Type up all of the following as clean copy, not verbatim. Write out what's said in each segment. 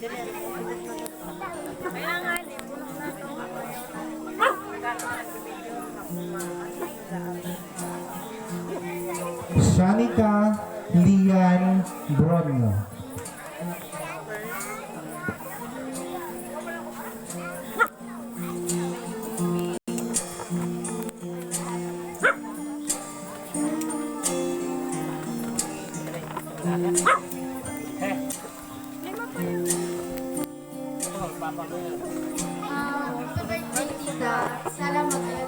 Kailangan eh, puno na ito. Shanika Lian Bronyo. Salamat kayo.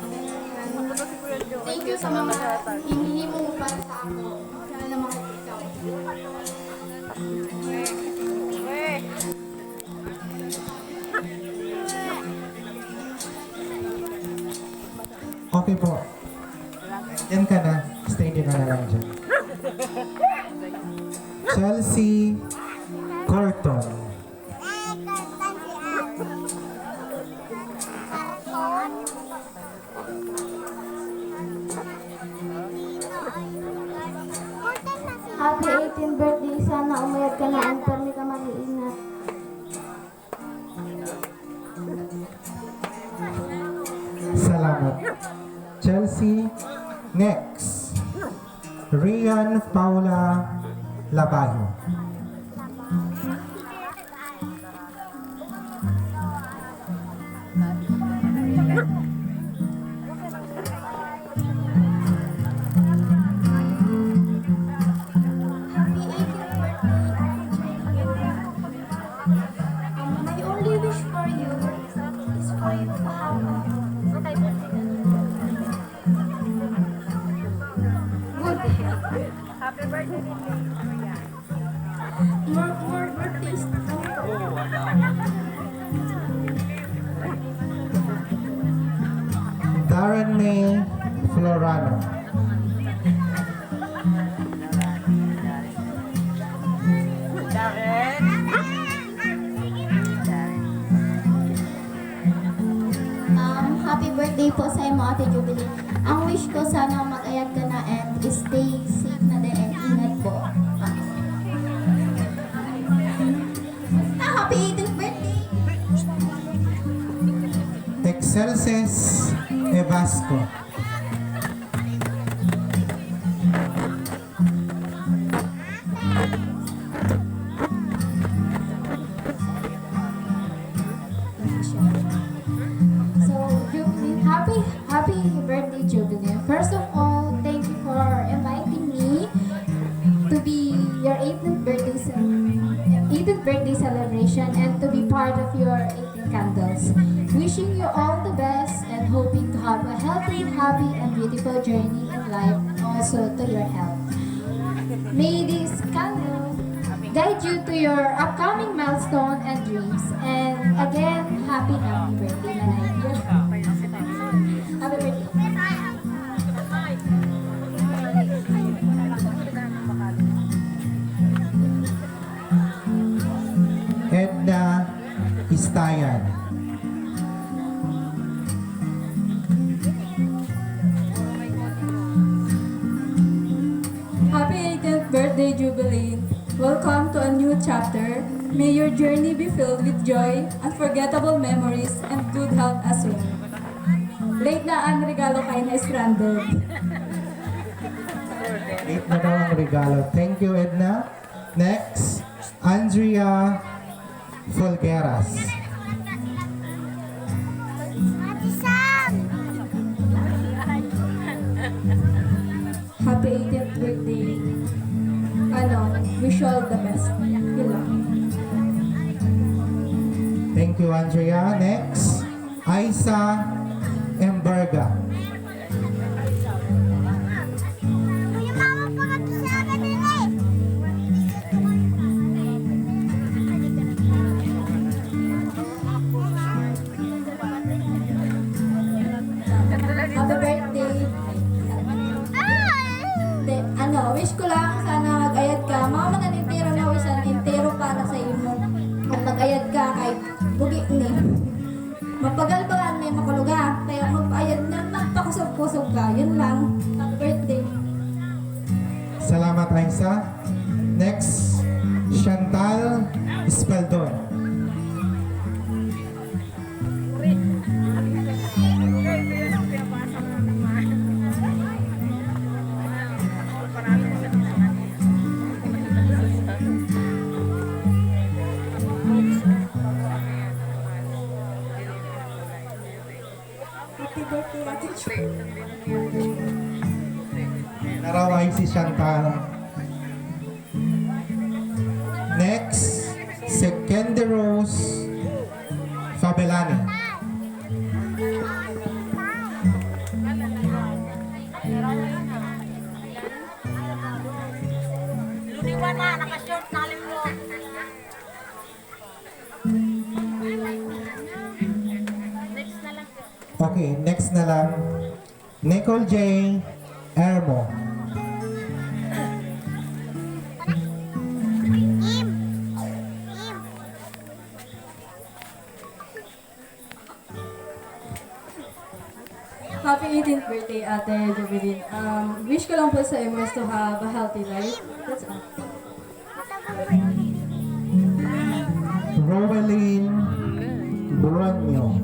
Thank you sa mga hinihingi mo para sa ako. Sana makikita ko. Okay po. Yan ka na. Stay din na lang dyan. Chelsea Corton. Happy 18th birthday. Sana umayag ka na ang permi ka mag-iingat. Salamat. Chelsea. Next. Rian Paula Labayo. Happy 18th birthday. My only wish for you is for you to have good Happy birthday din yung Maria. more birthdays. Darren May Florano. Happy birthday po sa imo, Ate Jubilee. Ang wish ko sana mag-ayat ka na and stay safe na din and ingat po. Basta, happy 18th birthday! Excelsis Evasco. So, Jubilee, happy birthday, Jubilee. First of all, thank you for inviting me to be your 18th birthday celebration and to be part of your 18 candles. Wishing you all the best and hoping to have a healthy, happy, and beautiful journey in life, also to your health. May this candle guide you to your upcoming milestone and dreams. And again, happy birthday, Nanay. Happy birthday. Edna Istayan. Happy 18th birthday, Jubilee. Welcome to a new chapter. May your journey be filled with joy, unforgettable memories, and good health as well. Late na ang regalo kay na stranded. Late na daw ang regalo. Thank you, Edna. Next, Andrea Folgueras. Happy 18th birthday. Wish you all the best. Yun lang. Thank you, Andrea. Next, Aisa Embarga. Happy birthday. Wish ko lang sana mag-ayat ka. Mga mananintero na wish ang intero para sa imo. At mag-ayat ka kay bugi ni. Mapagal-bagan may makuluga. Kaya magpaayad na magpakusog-kusog ka. Yun lang. Happy birthday. Salamat, Aisa. Next, Chantal Espaldon. Chantal. Next, si Candy Rose Fabelani. Ludiwan na, nakashort na alim mo. Next na lang. Okay, next na lang. Nicole J. Ermo. Happy 18th birthday, Ate Jubilin. Wish ko lang po sa inyo is to have a healthy life. That's all. Roweline Buronio.